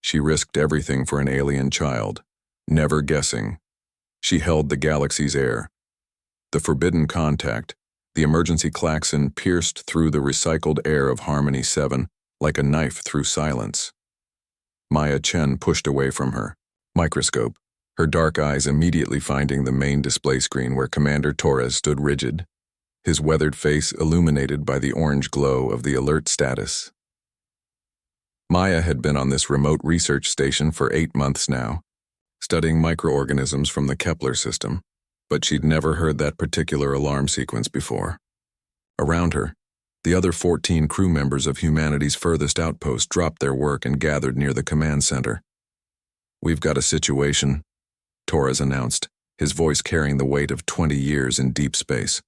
She risked everything for an alien child, never guessing. She held the galaxy's air. The forbidden contact, the emergency klaxon pierced through the recycled air of Harmony 7 like a knife through silence. Maya Chen pushed away from her. Microscope, her dark eyes immediately finding the main display screen where Commander Torres stood rigid, his weathered face illuminated by the orange glow of the alert status. Maya had been on this remote research station for 8 months now, studying microorganisms from the Kepler system, but she'd never heard that particular alarm sequence before. Around her, the other 14 crew members of humanity's furthest outpost dropped their work and gathered near the command center. "We've got a situation," Torres announced, his voice carrying the weight of 20 years in deep space.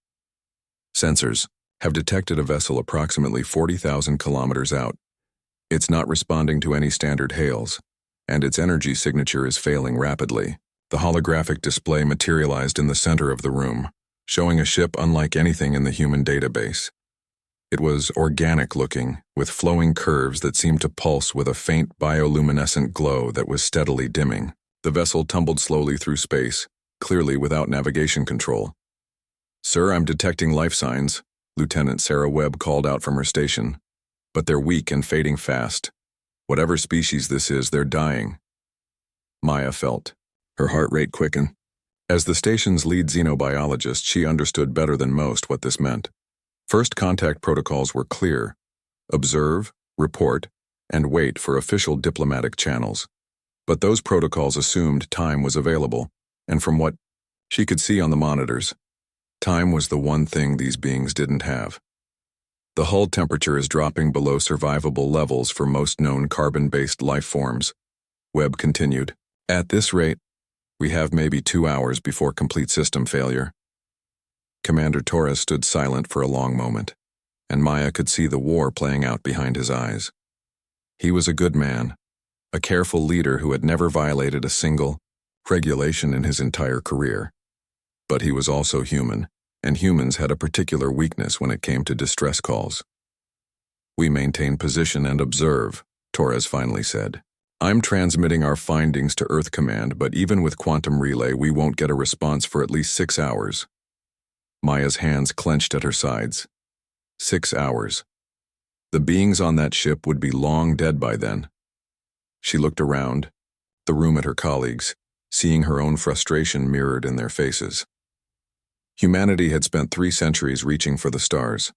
"Sensors have detected a vessel approximately 40,000 kilometers out. It's not responding to any standard hails, and its energy signature is failing rapidly." The holographic display materialized in the center of the room, showing a ship unlike anything in the human database. It was organic-looking, with flowing curves that seemed to pulse with a faint bioluminescent glow that was steadily dimming. The vessel tumbled slowly through space, clearly without navigation control. "Sir, I'm detecting life signs," Lieutenant Sarah Webb called out from her station. "But they're weak and fading fast. Whatever species this is, they're dying." Maya felt her heart rate quicken. As the station's lead xenobiologist, she understood better than most what this meant. First contact protocols were clear: observe, report, and wait for official diplomatic channels. But those protocols assumed time was available, and from what she could see on the monitors, time was the one thing these beings didn't have. "The hull temperature is dropping below survivable levels for most known carbon-based life forms," Webb continued. "At this rate, we have maybe 2 hours before complete system failure." Commander Torres stood silent for a long moment, and Maya could see the war playing out behind his eyes. He was a good man, a careful leader who had never violated a single regulation in his entire career. But he was also human, and humans had a particular weakness when it came to distress calls. "We maintain position and observe," Torres finally said. "I'm transmitting our findings to Earth Command, but even with quantum relay, we won't get a response for at least 6 hours. Maya's hands clenched at her sides. 6 hours. The beings on that ship would be long dead by then. She looked around, the room at her colleagues, seeing her own frustration mirrored in their faces. Humanity had spent 3 centuries reaching for the stars,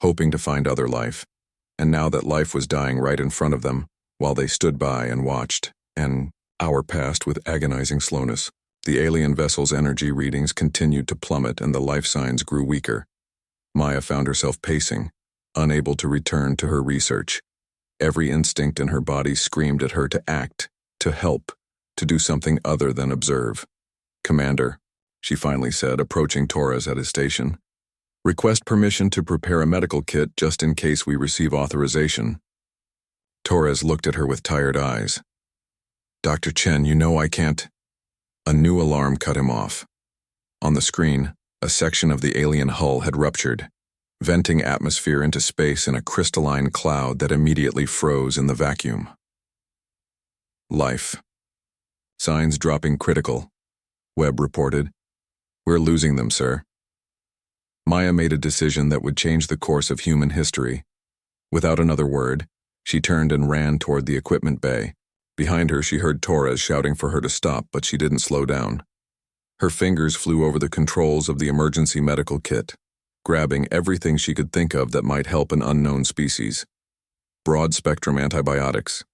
hoping to find other life, and now that life was dying right in front of them, while they stood by and watched, an hour passed with agonizing slowness. The alien vessel's energy readings continued to plummet and the life signs grew weaker. Maya found herself pacing, unable to return to her research. Every instinct in her body screamed at her to act, to help, to do something other than observe. "Commander," she finally said, approaching Torres at his station, "request permission to prepare a medical kit just in case we receive authorization." Torres looked at her with tired eyes. "Dr. Chen, you know I can't." A new alarm cut him off. On the screen, a section of the alien hull had ruptured, venting atmosphere into space in a crystalline cloud that immediately froze in the vacuum. "Life. Signs dropping critical," Webb reported. "We're losing them, sir." Maya made a decision that would change the course of human history. Without another word, she turned and ran toward the equipment bay. Behind her, she heard Torres shouting for her to stop, but she didn't slow down. Her fingers flew over the controls of the emergency medical kit, grabbing everything she could think of that might help an unknown species. Broad-spectrum antibiotics,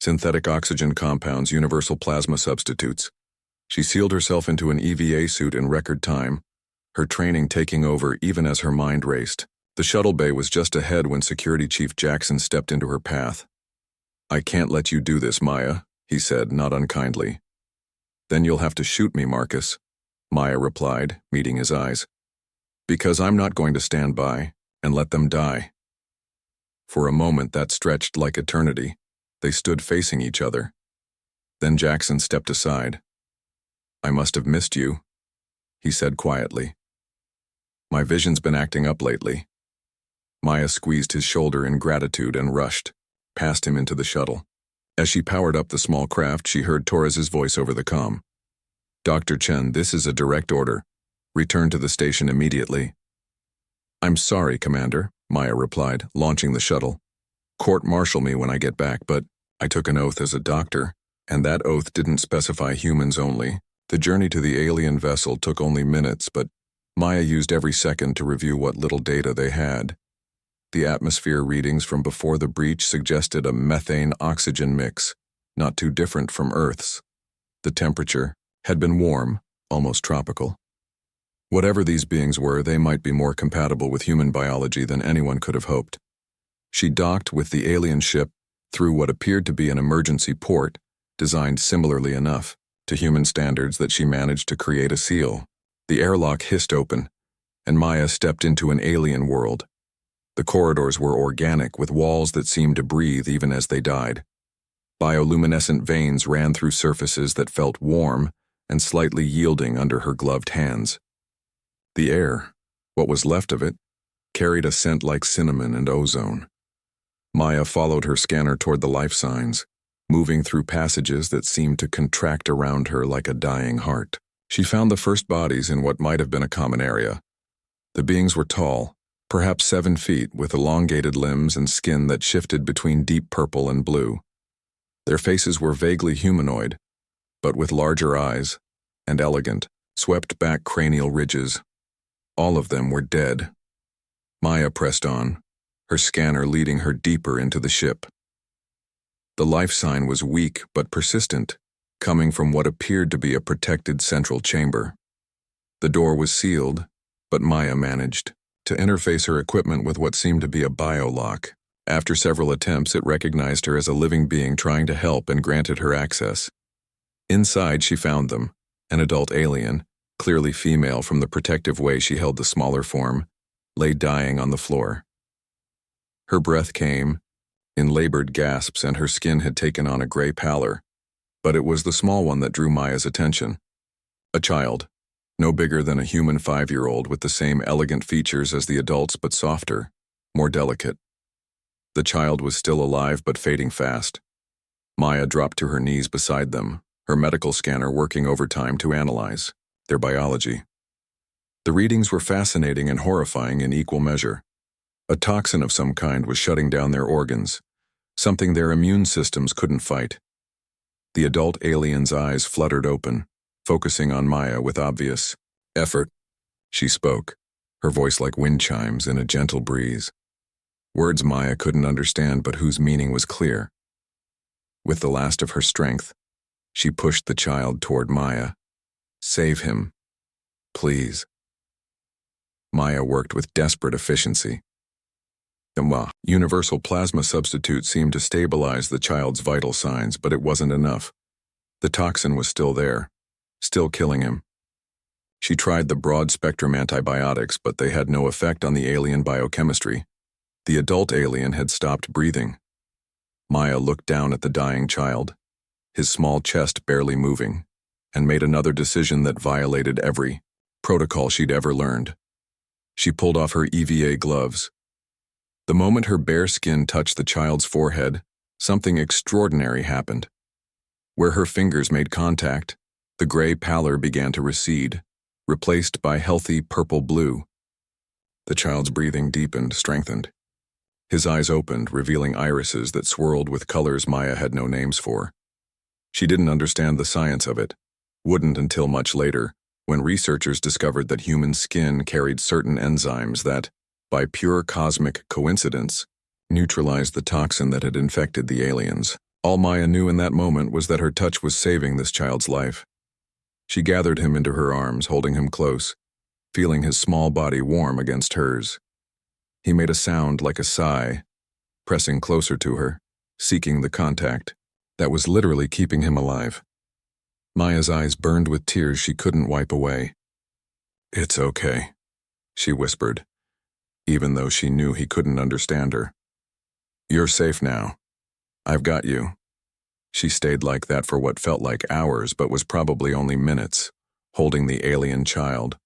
synthetic oxygen compounds, universal plasma substitutes. She sealed herself into an EVA suit in record time, her training taking over even as her mind raced. The shuttle bay was just ahead when Security Chief Jackson stepped into her path. "I can't let you do this, Maya," he said, not unkindly. "Then you'll have to shoot me, Marcus," Maya replied, meeting his eyes. "Because I'm not going to stand by and let them die." For a moment that stretched like eternity. They stood facing each other. Then Jackson stepped aside. "I must have missed you," he said quietly. "My vision's been acting up lately." Maya squeezed his shoulder in gratitude and rushed past him into the shuttle. As she powered up the small craft, she heard Torres's voice over the comm. "Dr. Chen, this is a direct order. Return to the station immediately." "I'm sorry, Commander," Maya replied, launching the shuttle. "Court-martial me when I get back, but I took an oath as a doctor, and that oath didn't specify humans only. The journey to the alien vessel took only minutes, but Maya used every second to review what little data they had. The atmosphere readings from before the breach suggested a methane-oxygen mix, not too different from Earth's. The temperature had been warm, almost tropical. Whatever these beings were, they might be more compatible with human biology than anyone could have hoped. She docked with the alien ship through what appeared to be an emergency port, designed similarly enough to human standards that she managed to create a seal. The airlock hissed open, and Maya stepped into an alien world. The corridors were organic, with walls that seemed to breathe even as they died. Bioluminescent veins ran through surfaces that felt warm and slightly yielding under her gloved hands. The air, what was left of it, carried a scent like cinnamon and ozone. Maya followed her scanner toward the life signs, moving through passages that seemed to contract around her like a dying heart. She found the first bodies in what might have been a common area. The beings were tall, perhaps 7 feet, with elongated limbs and skin that shifted between deep purple and blue. Their faces were vaguely humanoid, but with larger eyes and elegant, swept-back cranial ridges. All of them were dead. Maya pressed on, her scanner leading her deeper into the ship. The life sign was weak but persistent, coming from what appeared to be a protected central chamber. The door was sealed, but Maya managed to interface her equipment with what seemed to be a biolock. After several attempts, it recognized her as a living being trying to help and granted her access. Inside, she found them, an adult alien, clearly female from the protective way she held the smaller form, lay dying on the floor. Her breath came in labored gasps, and her skin had taken on a gray pallor, but it was the small one that drew Maya's attention. A child, no bigger than a human 5-year-old, with the same elegant features as the adults but softer, more delicate. The child was still alive but fading fast. Maya dropped to her knees beside them, her medical scanner working overtime to analyze their biology. The readings were fascinating and horrifying in equal measure. A toxin of some kind was shutting down their organs, something their immune systems couldn't fight. The adult alien's eyes fluttered open, focusing on Maya with obvious effort. She spoke, her voice like wind chimes in a gentle breeze. Words Maya couldn't understand, but whose meaning was clear. With the last of her strength, she pushed the child toward Maya. "Save him, please." Maya worked with desperate efficiency. The universal plasma substitute seemed to stabilize the child's vital signs, but it wasn't enough. The toxin was still there, still killing him. She tried the broad-spectrum antibiotics, but they had no effect on the alien biochemistry. The adult alien had stopped breathing. Maya looked down at the dying child, his small chest barely moving, and made another decision that violated every protocol she'd ever learned. She pulled off her EVA gloves. The moment her bare skin touched the child's forehead, something extraordinary happened. Where her fingers made contact, the gray pallor began to recede, replaced by healthy purple-blue. The child's breathing deepened, strengthened. His eyes opened, revealing irises that swirled with colors Maya had no names for. She didn't understand the science of it, wouldn't until much later, when researchers discovered that human skin carried certain enzymes that, by pure cosmic coincidence, neutralized the toxin that had infected the aliens. All Maya knew in that moment was that her touch was saving this child's life. She gathered him into her arms, holding him close, feeling his small body warm against hers. He made a sound like a sigh, pressing closer to her, seeking the contact that was literally keeping him alive. Maya's eyes burned with tears she couldn't wipe away. "It's okay," she whispered, even though she knew he couldn't understand her. "You're safe now. I've got you." She stayed like that for what felt like hours but was probably only minutes, holding the alien child,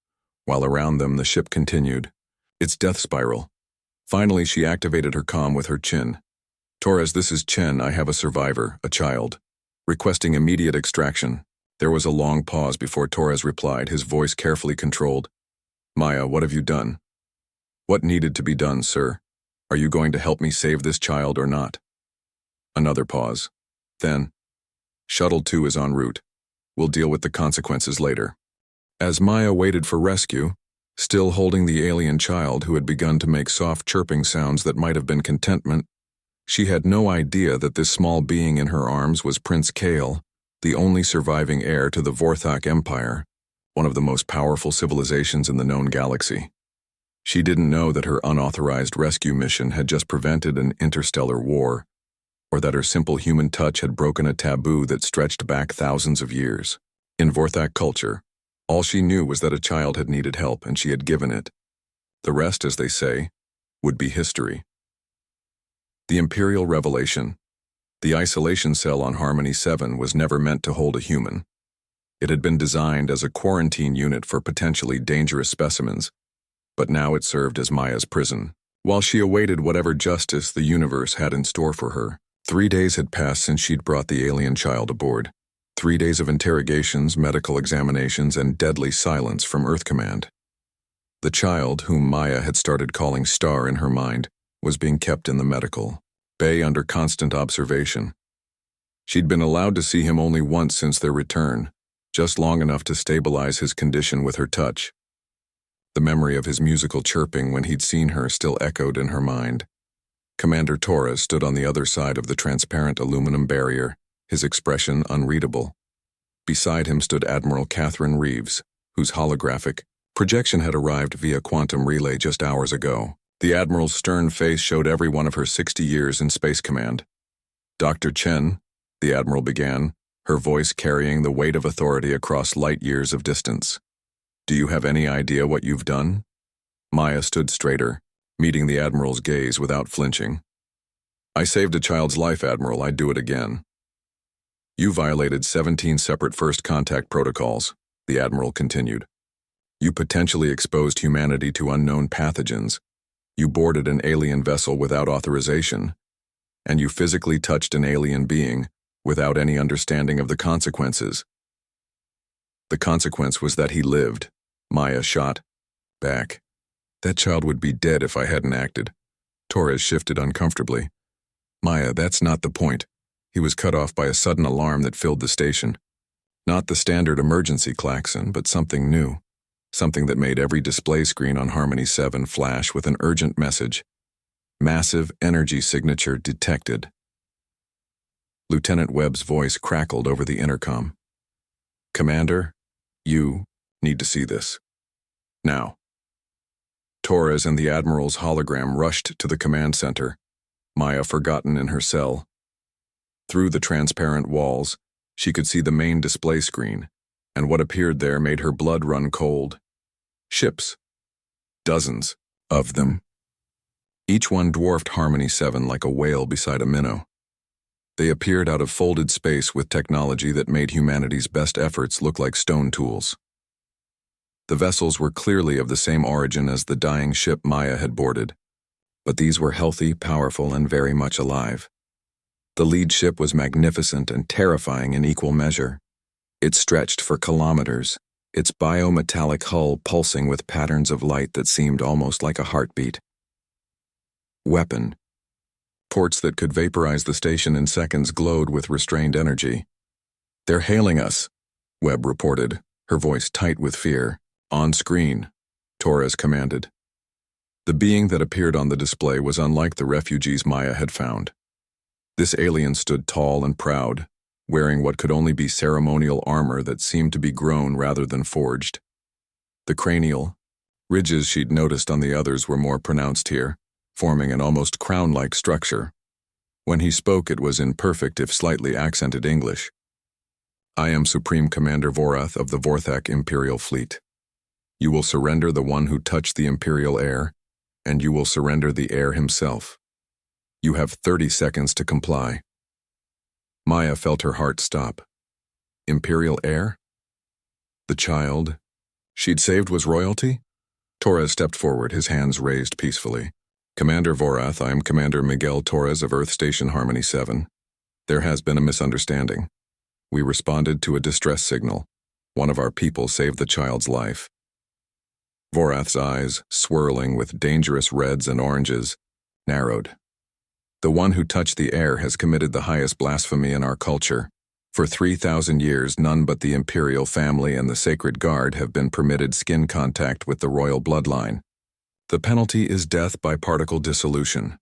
while around them the ship continued its death spiral. Finally, she activated her comm with her chin. Torres, this is Chen. I have a survivor, a child. Requesting immediate extraction. There was a long pause before Torres replied, his voice carefully controlled. Maya, what have you done? What needed to be done, sir? Are you going to help me save this child or not? Another pause. Then, Shuttle 2 is en route. We'll deal with the consequences later. As Maya waited for rescue, still holding the alien child who had begun to make soft chirping sounds that might have been contentment, she had no idea that this small being in her arms was Prince Kale, the only surviving heir to the Vorthok Empire, one of the most powerful civilizations in the known galaxy. She didn't know that her unauthorized rescue mission had just prevented an interstellar war, or that her simple human touch had broken a taboo that stretched back thousands of years. In Vorthok culture, all she knew was that a child had needed help and she had given it. The rest, as they say, would be history. The Imperial Revelation. The isolation cell on Harmony 7 was never meant to hold a human. It had been designed as a quarantine unit for potentially dangerous specimens, but now it served as Maya's prison. While she awaited whatever justice the universe had in store for her, 3 days had passed since she'd brought the alien child aboard. 3 days of interrogations, medical examinations, and deadly silence from Earth Command. The child, whom Maya had started calling Star in her mind, was being kept in the medical bay under constant observation. She'd been allowed to see him only once since their return, just long enough to stabilize his condition with her touch. The memory of his musical chirping when he'd seen her still echoed in her mind. Commander Torres stood on the other side of the transparent aluminum barrier, his expression unreadable. Beside him stood Admiral Catherine Reeves, whose holographic projection had arrived via quantum relay just hours ago. The Admiral's stern face showed every one of her 60 years in Space Command. Dr. Chen, the Admiral began, her voice carrying the weight of authority across light years of distance. Do you have any idea what you've done? Maya stood straighter, meeting the Admiral's gaze without flinching. I saved a child's life, Admiral. I'd do it again. You violated 17 separate first contact protocols, the Admiral continued. You potentially exposed humanity to unknown pathogens. You boarded an alien vessel without authorization, and you physically touched an alien being without any understanding of the consequences. The consequence was that he lived. Maya shot back. That child would be dead if I hadn't acted. Torres shifted uncomfortably. Maya, that's not the point. He was cut off by a sudden alarm that filled the station. Not the standard emergency klaxon, but something new. Something that made every display screen on Harmony 7 flash with an urgent message. Massive energy signature detected. Lieutenant Webb's voice crackled over the intercom. Commander, you need to see this. Now. Torres and the Admiral's hologram rushed to the command center, Maya forgotten in her cell. Through the transparent walls, she could see the main display screen, and what appeared there made her blood run cold. Ships. Dozens of them. Each one dwarfed Harmony 7 like a whale beside a minnow. They appeared out of folded space with technology that made humanity's best efforts look like stone tools. The vessels were clearly of the same origin as the dying ship Maya had boarded, but these were healthy, powerful, and very much alive. The lead ship was magnificent and terrifying in equal measure. It stretched for kilometers, its biometallic hull pulsing with patterns of light that seemed almost like a heartbeat. Weapon. Ports that could vaporize the station in seconds glowed with restrained energy. They're hailing us, Webb reported, her voice tight with fear. On screen, Torres commanded. The being that appeared on the display was unlike the refugees Maya had found. This alien stood tall and proud, wearing what could only be ceremonial armor that seemed to be grown rather than forged. The cranial ridges she'd noticed on the others were more pronounced here, forming an almost crown-like structure. When he spoke, it was in perfect if slightly accented English. I am Supreme Commander Vorath of the Vorthok Imperial Fleet. You will surrender the one who touched the Imperial heir, and you will surrender the heir himself. You have 30 seconds to comply. Maya felt her heart stop. Imperial heir? The child she'd saved was royalty? Torres stepped forward, his hands raised peacefully. Commander Vorath, I am Commander Miguel Torres of Earth Station Harmony 7. There has been a misunderstanding. We responded to a distress signal. One of our people saved the child's life. Vorath's eyes, swirling with dangerous reds and oranges, narrowed. The one who touched the air has committed the highest blasphemy in our culture. For 3,000 years, none but the imperial family and the sacred guard have been permitted skin contact with the royal bloodline. The penalty is death by particle dissolution.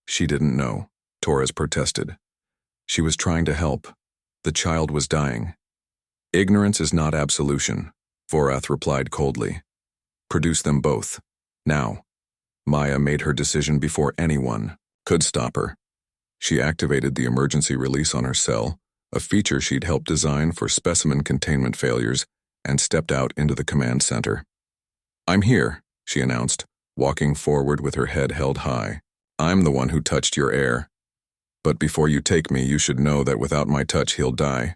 She didn't know, Torres protested. She was trying to help. The child was dying. Ignorance is not absolution, Vorath replied coldly. Produce them both. Now. Maya made her decision before anyone could stop her. She activated the emergency release on her cell, a feature she'd helped design for specimen containment failures, and stepped out into the command center. I'm here, she announced, walking forward with her head held high. I'm the one who touched your heir. But before you take me, you should know that without my touch, he'll die.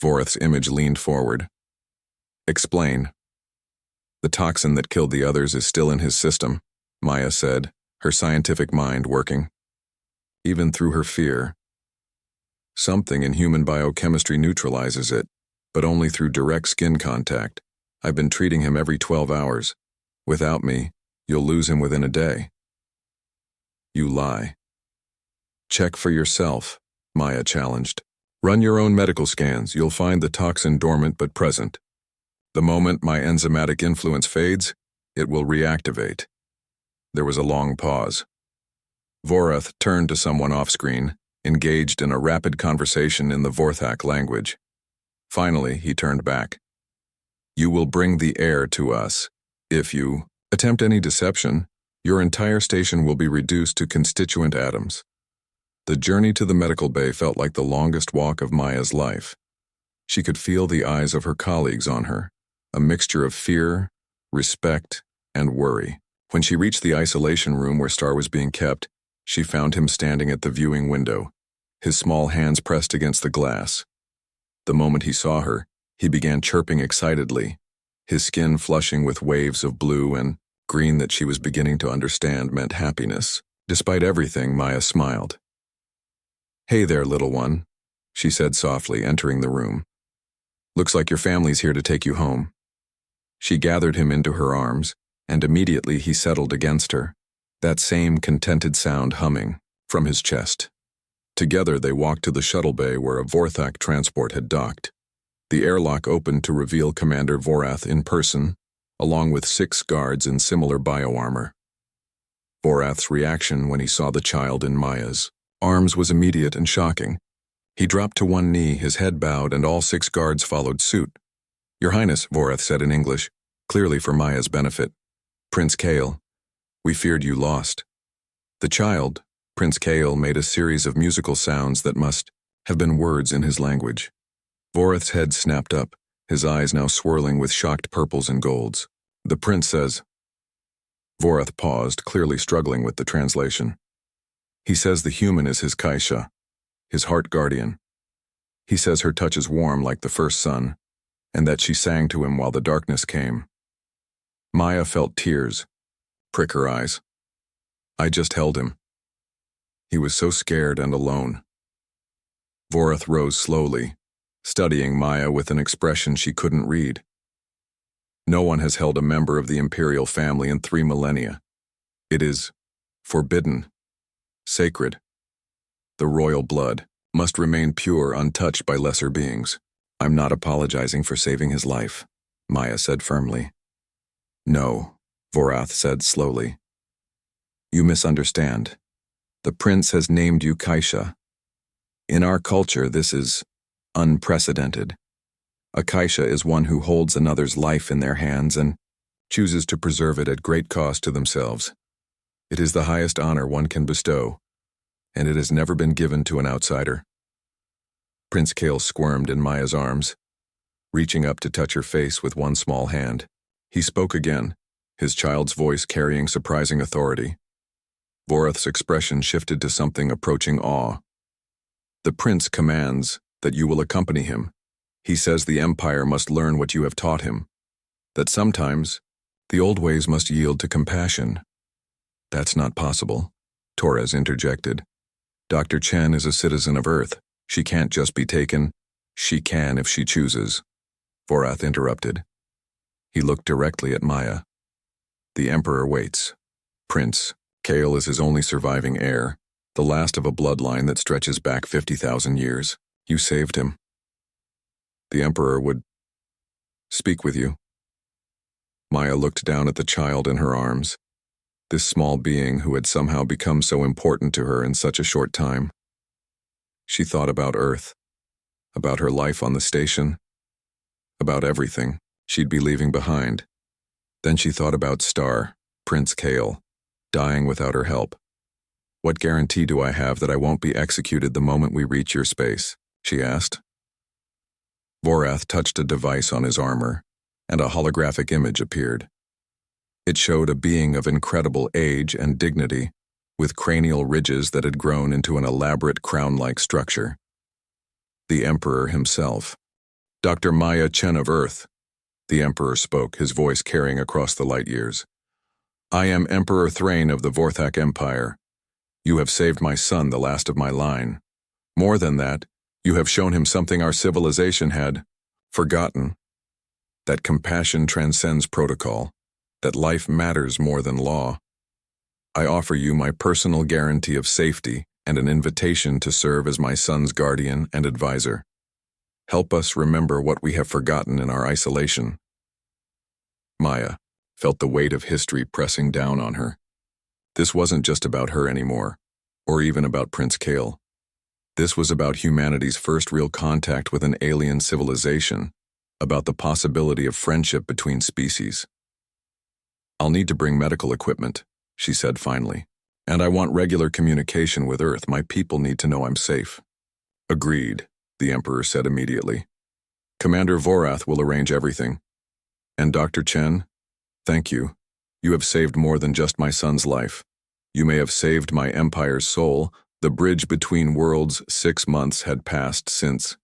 Vorath's image leaned forward. Explain. The toxin that killed the others is still in his system, Maya said, her scientific mind working. Even through her fear. Something in human biochemistry neutralizes it, but only through direct skin contact. I've been treating him every 12 hours. Without me, you'll lose him within a day. You lie. Check for yourself, Maya challenged. Run your own medical scans. You'll find the toxin dormant but present. The moment my enzymatic influence fades, it will reactivate. There was a long pause. Vorath turned to someone off-screen, engaged in a rapid conversation in the Vorthak language. Finally, he turned back. You will bring the heir to us. If you attempt any deception, your entire station will be reduced to constituent atoms. The journey to the medical bay felt like the longest walk of Maya's life. She could feel the eyes of her colleagues on her, a mixture of fear, respect, and worry. When she reached the isolation room where Star was being kept, she found him standing at the viewing window, his small hands pressed against the glass. The moment he saw her, he began chirping excitedly, his skin flushing with waves of blue and green that she was beginning to understand meant happiness. Despite everything, Maya smiled. Hey there, little one, she said softly, entering the room. Looks like your family's here to take you home. She gathered him into her arms, and immediately he settled against her, that same contented sound humming from his chest. Together they walked to the shuttle bay where a Vorthak transport had docked. The airlock opened to reveal Commander Vorath in person, along with 6 guards in similar bioarmor. Vorath's reaction when he saw the child in Maya's arms was immediate and shocking. He dropped to one knee, his head bowed, and all 6 guards followed suit. Your Highness, Vorath said in English, clearly for Maya's benefit. Prince Kael, we feared you lost. The child, Prince Kael, made a series of musical sounds that must have been words in his language. Vorath's head snapped up, his eyes now swirling with shocked purples and golds. The prince says. Vorath paused, clearly struggling with the translation. He says the human is his Kaisha, his heart guardian. He says her touch is warm like the first sun, and that she sang to him while the darkness came. Maya felt tears prick her eyes. I just held him. He was so scared and alone. Vorath rose slowly, studying Maya with an expression she couldn't read. No one has held a member of the imperial family in 3 millennia. It is forbidden, sacred. The royal blood must remain pure, untouched by lesser beings. I'm not apologizing for saving his life, Maya said firmly. No, Vorath said slowly. You misunderstand. The prince has named you Kaisha. In our culture, this is unprecedented. A Kaisha is one who holds another's life in their hands and chooses to preserve it at great cost to themselves. It is the highest honor one can bestow, and it has never been given to an outsider. Prince Kael squirmed in Maya's arms, reaching up to touch her face with one small hand. He spoke again, his child's voice carrying surprising authority. Vorath's expression shifted to something approaching awe. The prince commands that you will accompany him. He says the Empire must learn what you have taught him, that sometimes the old ways must yield to compassion. That's not possible, Torres interjected. Dr. Chen is a citizen of Earth. She can't just be taken. She can if she chooses. Vorath interrupted. He looked directly at Maya. The Emperor waits. Prince, Kale is his only surviving heir, the last of a bloodline that stretches back 50,000 years. You saved him. The Emperor would speak with you. Maya looked down at the child in her arms, this small being who had somehow become so important to her in such a short time. She thought about Earth, about her life on the station, about everything she'd be leaving behind. Then she thought about Star, Prince Kale, dying without her help. What guarantee do I have that I won't be executed the moment we reach your space? She asked. Vorath touched a device on his armor, and a holographic image appeared. It showed a being of incredible age and dignity, with cranial ridges that had grown into an elaborate crown-like structure. The Emperor himself. Dr. Maya Chen of Earth, the Emperor spoke, his voice carrying across the light years. I am Emperor Thrain of the Vorthak Empire. You have saved my son, the last of my line. More than that, you have shown him something our civilization had forgotten. That compassion transcends protocol, that life matters more than law. I offer you my personal guarantee of safety and an invitation to serve as my son's guardian and advisor. Help us remember what we have forgotten in our isolation. Maya felt the weight of history pressing down on her. This wasn't just about her anymore, or even about Prince Kale. This was about humanity's first real contact with an alien civilization, about the possibility of friendship between species. I'll need to bring medical equipment, she said finally, and I want regular communication with Earth. My people need to know I'm safe. Agreed, the Emperor said immediately. Commander Vorath will arrange everything. And Dr. Chen, thank you. You have saved more than just my son's life. You may have saved my empire's soul. The bridge between worlds 6 months had passed since.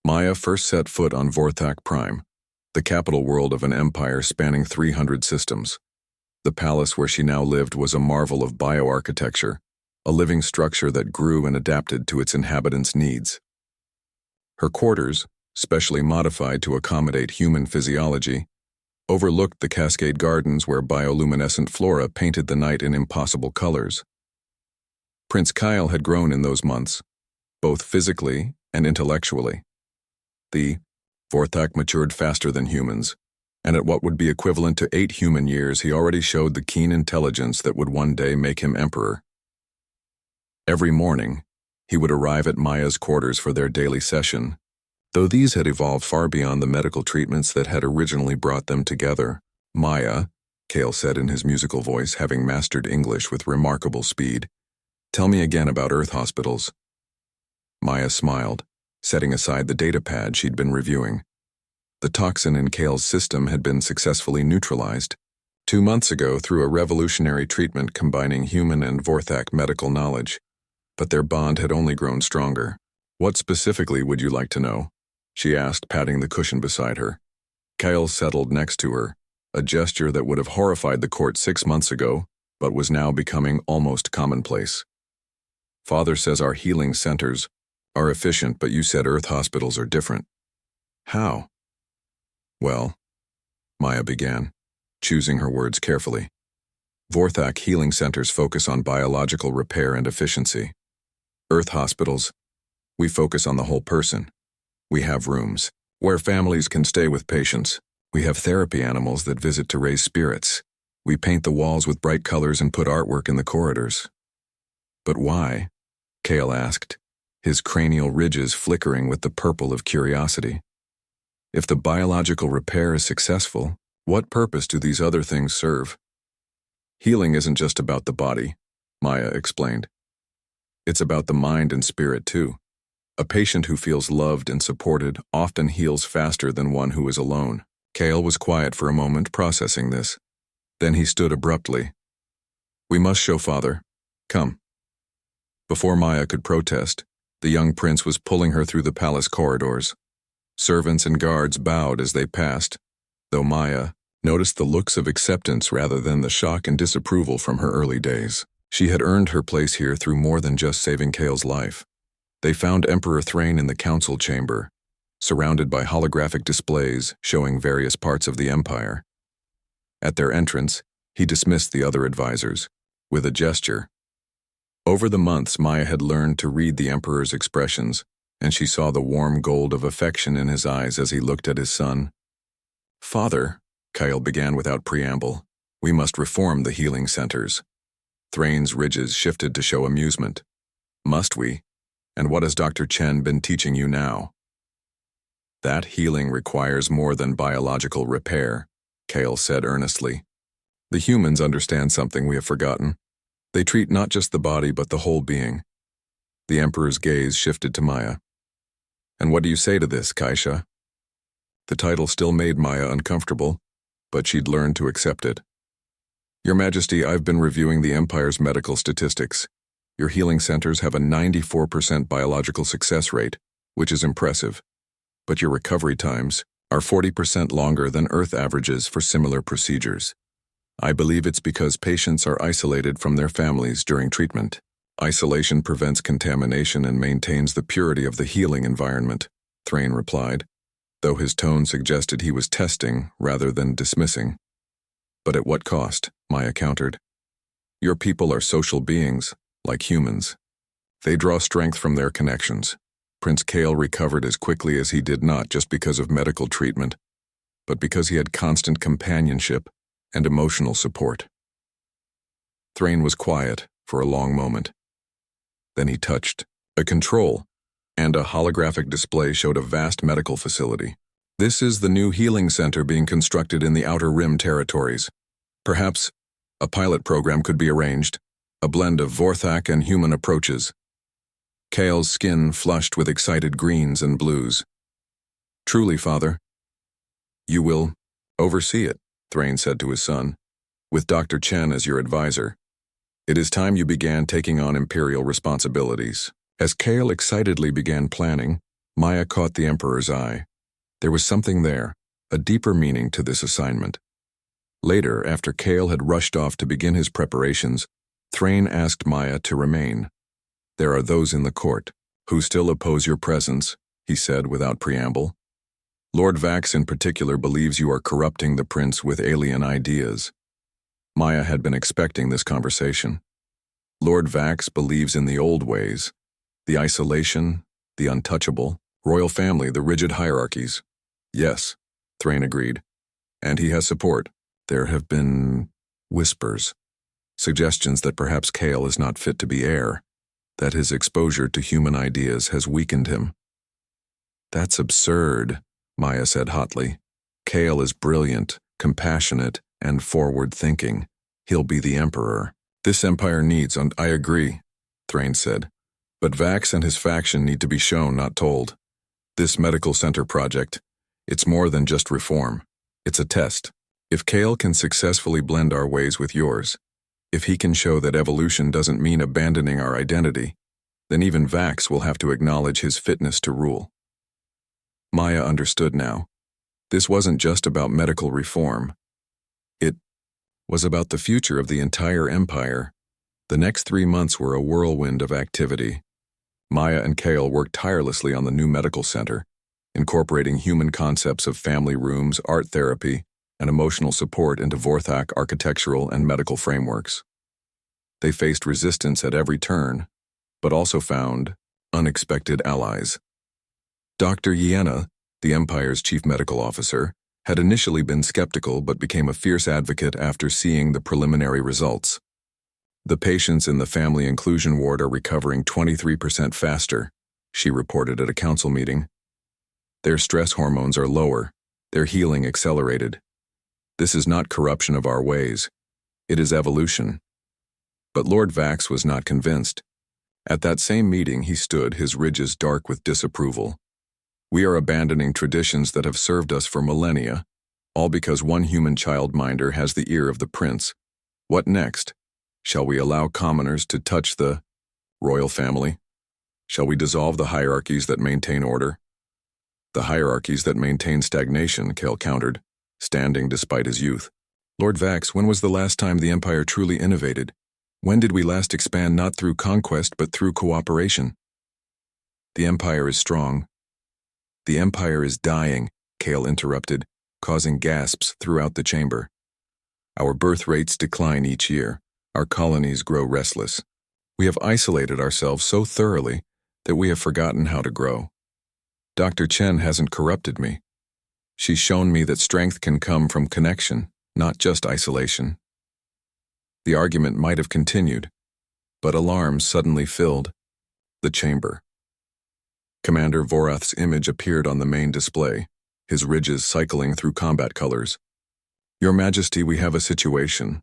Maya first set foot on Vorthak Prime, the capital world of an empire spanning 300 systems. The palace where she now lived was a marvel of bioarchitecture, a living structure that grew and adapted to its inhabitants' needs. Her quarters, specially modified to accommodate human physiology, overlooked the cascade gardens where bioluminescent flora painted the night in impossible colors. Prince Kyle had grown in those months, both physically and intellectually. The Vorthak matured faster than humans, and at what would be equivalent to 8 human years, he already showed the keen intelligence that would one day make him emperor. Every morning, he would arrive at Maya's quarters for their daily session, though these had evolved far beyond the medical treatments that had originally brought them together. Maya, Kale said in his musical voice, having mastered English with remarkable speed, tell me again about Earth hospitals. Maya smiled, setting aside the data pad she'd been reviewing. The toxin in Kale's system had been successfully neutralized 2 months ago through a revolutionary treatment combining human and Vorthak medical knowledge, but their bond had only grown stronger. What specifically would you like to know? She asked, patting the cushion beside her. Kale settled next to her, a gesture that would have horrified the court 6 months ago, but was now becoming almost commonplace. Father says our healing centers are efficient, but you said Earth hospitals are different. How? Well, Maya began, choosing her words carefully. Vorthak healing centers focus on biological repair and efficiency. Earth hospitals, we focus on the whole person. We have rooms where families can stay with patients. We have therapy animals that visit to raise spirits. We paint the walls with bright colors and put artwork in the corridors. But why? Kale asked, his cranial ridges flickering with the purple of curiosity. If the biological repair is successful, what purpose do these other things serve? Healing isn't just about the body, Maya explained. It's about the mind and spirit too. A patient who feels loved and supported often heals faster than one who is alone. Kale was quiet for a moment, processing this. Then he stood abruptly. We must show Father. Come. Before Maya could protest, the young prince was pulling her through the palace corridors. Servants and guards bowed as they passed, though Maya, noticed the looks of acceptance rather than the shock and disapproval from her early days. She had earned her place here through more than just saving Kale's life. They found Emperor Thrain in the council chamber, surrounded by holographic displays showing various parts of the Empire. At their entrance, he dismissed the other advisors, with a gesture. Over the months, Maya had learned to read the Emperor's expressions, and she saw the warm gold of affection in his eyes as he looked at his son. "Father," Kyle began without preamble, "we must reform the healing centers." Thrain's ridges shifted to show amusement. "Must we? And what has Dr. Chen been teaching you now?" "That healing requires more than biological repair," Kale said earnestly. "The humans understand something we have forgotten. They treat not just the body but the whole being." The Emperor's gaze shifted to Maya. "And what do you say to this, Kaisha?" The title still made Maya uncomfortable, but she'd learned to accept it. "Your Majesty, I've been reviewing the Empire's medical statistics. Your healing centers have a 94% biological success rate, which is impressive. But your recovery times are 40% longer than Earth averages for similar procedures. I believe it's because patients are isolated from their families during treatment. Isolation prevents contamination and maintains the purity of the healing environment," Thrain replied, though his tone suggested he was testing rather than dismissing. "But at what cost?" Maya countered. "Your people are social beings, like humans. They draw strength from their connections. Prince Kale recovered as quickly as he did not just because of medical treatment, but because he had constant companionship and emotional support." Thrain was quiet for a long moment. Then he touched a control, and a holographic display showed a vast medical facility. "This is the new healing center being constructed in the Outer Rim territories. Perhaps a pilot program could be arranged, a blend of Vorthak and human approaches." Kale's skin flushed with excited greens and blues. "Truly, Father." "You will oversee it," Thrain said to his son, "with Dr. Chen as your advisor. It is time you began taking on imperial responsibilities." As Kale excitedly began planning, Maya caught the Emperor's eye. There was something there, a deeper meaning to this assignment. Later, after Kale had rushed off to begin his preparations, Thrain asked Maya to remain. "There are those in the court who still oppose your presence," he said without preamble. "Lord Vax in particular believes you are corrupting the prince with alien ideas." Maya had been expecting this conversation. Lord Vax believes in the old ways, the isolation, the untouchable, royal family, the rigid hierarchies. "Yes," Thrain agreed. "And he has support. There have been whispers, suggestions that perhaps Kale is not fit to be heir, that his exposure to human ideas has weakened him." "That's absurd," Maya said hotly. "Kale is brilliant, compassionate, and forward-thinking. He'll be the Emperor. This Empire needs, and I agree," Thrain said. "But Vax and his faction need to be shown, not told. This medical center project, it's more than just reform. It's a test. If Kale can successfully blend our ways with yours, if he can show that evolution doesn't mean abandoning our identity, then even Vax will have to acknowledge his fitness to rule." Maya understood now. This wasn't just about medical reform. It was about the future of the entire Empire. The next 3 months were a whirlwind of activity. Maya and Kale worked tirelessly on the new medical center, incorporating human concepts of family rooms, art therapy, and emotional support into Vorthak architectural and medical frameworks. They faced resistance at every turn, but also found unexpected allies. Dr. Yienna, the Empire's chief medical officer, had initially been skeptical but became a fierce advocate after seeing the preliminary results. "The patients in the family inclusion ward are recovering 23% faster," she reported at a council meeting. "Their stress hormones are lower, their healing accelerated. This is not corruption of our ways, it is evolution." But Lord Vax was not convinced. At that same meeting he stood, his ridges dark with disapproval. "We are abandoning traditions that have served us for millennia, all because one human childminder has the ear of the prince. What next? Shall we allow commoners to touch the royal family? Shall we dissolve the hierarchies that maintain order?" "The hierarchies that maintain stagnation," Kale countered. standing despite his youth. Lord Vax, when was the last time the Empire truly innovated? When did we last expand not through conquest but through cooperation? The Empire is strong. The Empire is dying, Kale interrupted, causing gasps throughout the chamber. Our birth rates decline each year. Our colonies grow restless. We have isolated ourselves so thoroughly that we have forgotten how to grow. Dr. Chen hasn't corrupted me. She's shown me that strength can come from connection, not just isolation. The argument might have continued, but alarms suddenly filled the chamber. Commander Vorath's image appeared on the main display, his ridges cycling through combat colors. Your Majesty, we have a situation.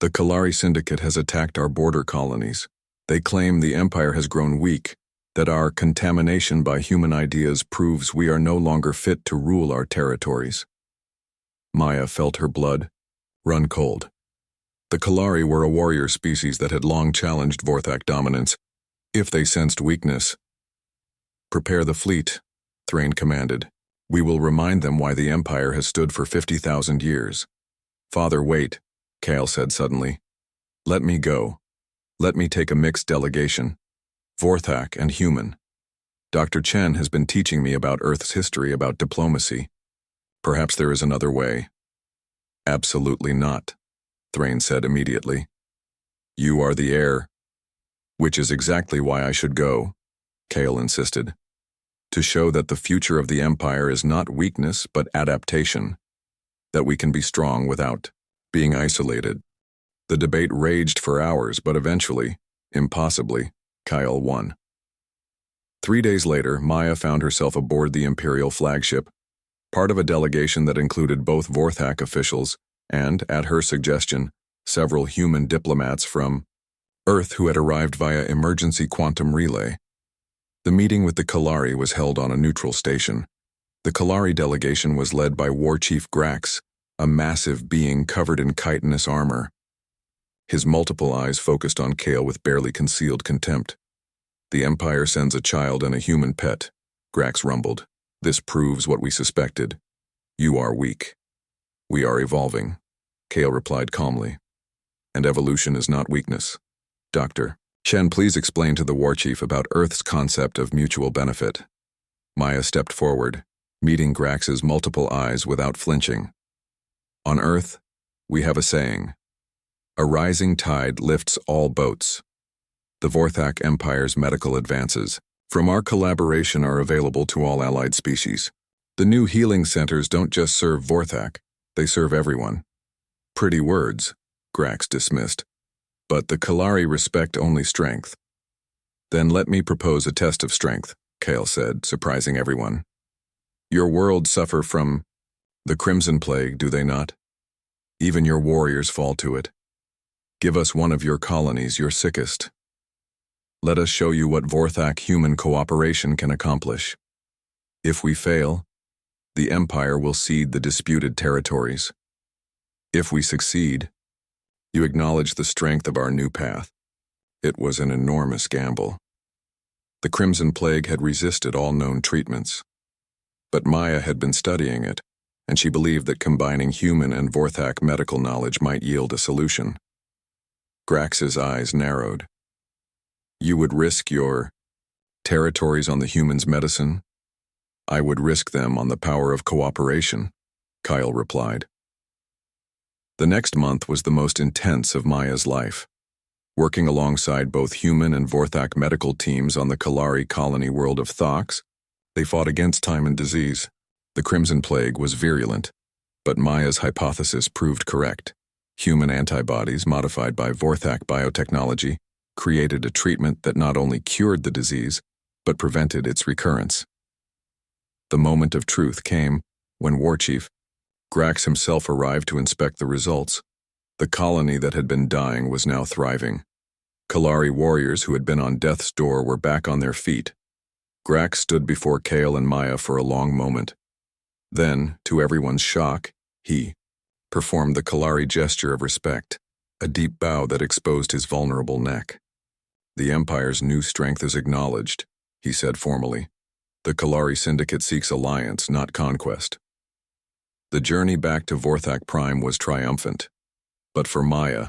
The Kalari Syndicate has attacked our border colonies. They claim the Empire has grown weak, that our contamination by human ideas proves we are no longer fit to rule our territories. Maya felt her blood run cold. The Kalari were a warrior species that had long challenged Vorthak dominance. If they sensed weakness, "Prepare the fleet," Thrain commanded. "We will remind them why the Empire has stood for 50,000 years. Father, wait," Kale said suddenly. "Let me go. Let me take a mixed delegation. Vorthak and human. Dr. Chen has been teaching me about Earth's history, about diplomacy. Perhaps there is another way." "Absolutely not," Thrain said immediately. "You are the heir." "Which is exactly why I should go," Kale insisted. "To show that the future of the Empire is not weakness but adaptation. That we can be strong without being isolated." The debate raged for hours, but eventually, impossibly, Kyle won. 3 days later, Maya found herself aboard the Imperial flagship, part of a delegation that included both Vorthak officials and, at her suggestion, several human diplomats from Earth who had arrived via emergency quantum relay. The meeting with the Kalari was held on a neutral station. The Kalari delegation was led by War Chief Grax, a massive being covered in chitinous armor. His multiple eyes focused on Kale with barely concealed contempt. "The Empire sends a child and a human pet," Grax rumbled. "This proves what we suspected. You are weak." "We are evolving," Kale replied calmly. "And evolution is not weakness. Dr. Chen, please explain to the War Chief about Earth's concept of mutual benefit." Maya stepped forward, meeting Grax's multiple eyes without flinching. "On Earth, we have a saying. A rising tide lifts all boats. The Vorthak Empire's medical advances from our collaboration are available to all allied species. The new healing centers don't just serve Vorthak, they serve everyone." "Pretty words," Grax dismissed. "But the Kalari respect only strength." "Then let me propose a test of strength," Kale said, surprising everyone. "Your worlds suffer from the Crimson Plague, do they not? Even your warriors fall to it. Give us one of your colonies, your sickest. Let us show you what Vorthak human cooperation can accomplish. If we fail, the Empire will cede the disputed territories. If we succeed, you acknowledge the strength of our new path." It was an enormous gamble. The Crimson Plague had resisted all known treatments. But Maya had been studying it, and she believed that combining human and Vorthak medical knowledge might yield a solution. Grax's eyes narrowed. "You would risk your territories on the humans' medicine?" "I would risk them on the power of cooperation," Kyle replied. The next month was the most intense of Maya's life. Working alongside both human and Vorthak medical teams on the Kalari colony world of Thox, they fought against time and disease. The Crimson Plague was virulent, but Maya's hypothesis proved correct. Human antibodies modified by Vorthak biotechnology created a treatment that not only cured the disease, but prevented its recurrence. The moment of truth came when War Chief Grax himself arrived to inspect the results. The colony that had been dying was now thriving. Kalari warriors who had been on death's door were back on their feet. Grax stood before Kale and Maya for a long moment. Then, to everyone's shock, he performed the Kalari gesture of respect, a deep bow that exposed his vulnerable neck. "The Empire's new strength is acknowledged," he said formally. "The Kalari Syndicate seeks alliance, not conquest." The journey back to Vorthak Prime was triumphant. But for Maya,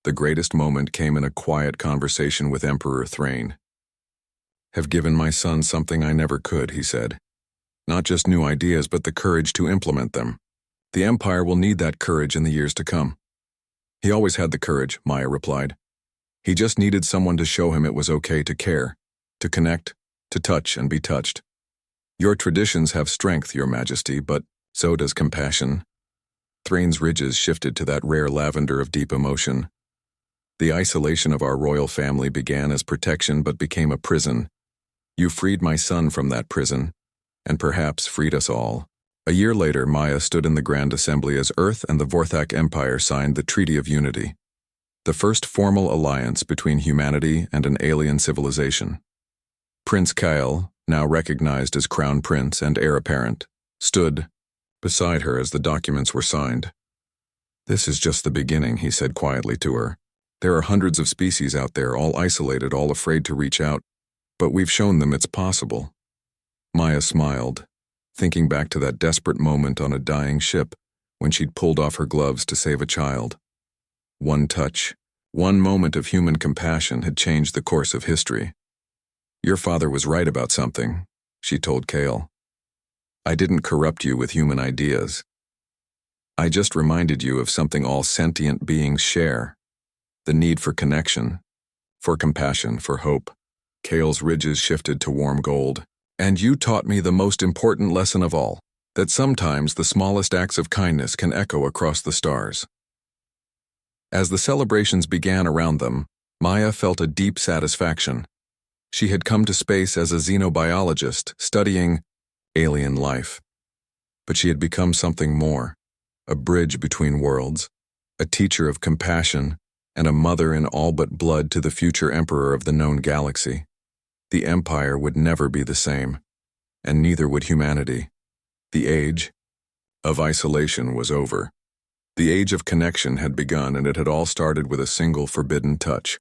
the greatest moment came in a quiet conversation with Emperor Thrain. "Have given my son something I never could," he said. "Not just new ideas, but the courage to implement them. The Empire will need that courage in the years to come." "He always had the courage," Maya replied. "He just needed someone to show him it was okay to care, to connect, to touch and be touched. Your traditions have strength, Your Majesty, but so does compassion." Thrain's ridges shifted to that rare lavender of deep emotion. "The isolation of our royal family began as protection but became a prison. You freed my son from that prison, and perhaps freed us all." A year later, Maya stood in the Grand Assembly as Earth and the Vorthak Empire signed the Treaty of Unity, the first formal alliance between humanity and an alien civilization. Prince Kyle, now recognized as Crown Prince and heir apparent, stood beside her as the documents were signed. "This is just the beginning," he said quietly to her. "There are hundreds of species out there, all isolated, all afraid to reach out, but we've shown them it's possible." Maya smiled, thinking back to that desperate moment on a dying ship when she'd pulled off her gloves to save a child. One touch, one moment of human compassion had changed the course of history. "Your father was right about something," she told Kale. "I didn't corrupt you with human ideas. I just reminded you of something all sentient beings share: the need for connection, for compassion, for hope." Kale's ridges shifted to warm gold. "And you taught me the most important lesson of all, that sometimes the smallest acts of kindness can echo across the stars." As the celebrations began around them, Maya felt a deep satisfaction. She had come to space as a xenobiologist, studying alien life. But she had become something more: a bridge between worlds, a teacher of compassion, and a mother in all but blood to the future emperor of the known galaxy. The Empire would never be the same, and neither would humanity. The age of isolation was over. The age of connection had begun, and it had all started with a single forbidden touch.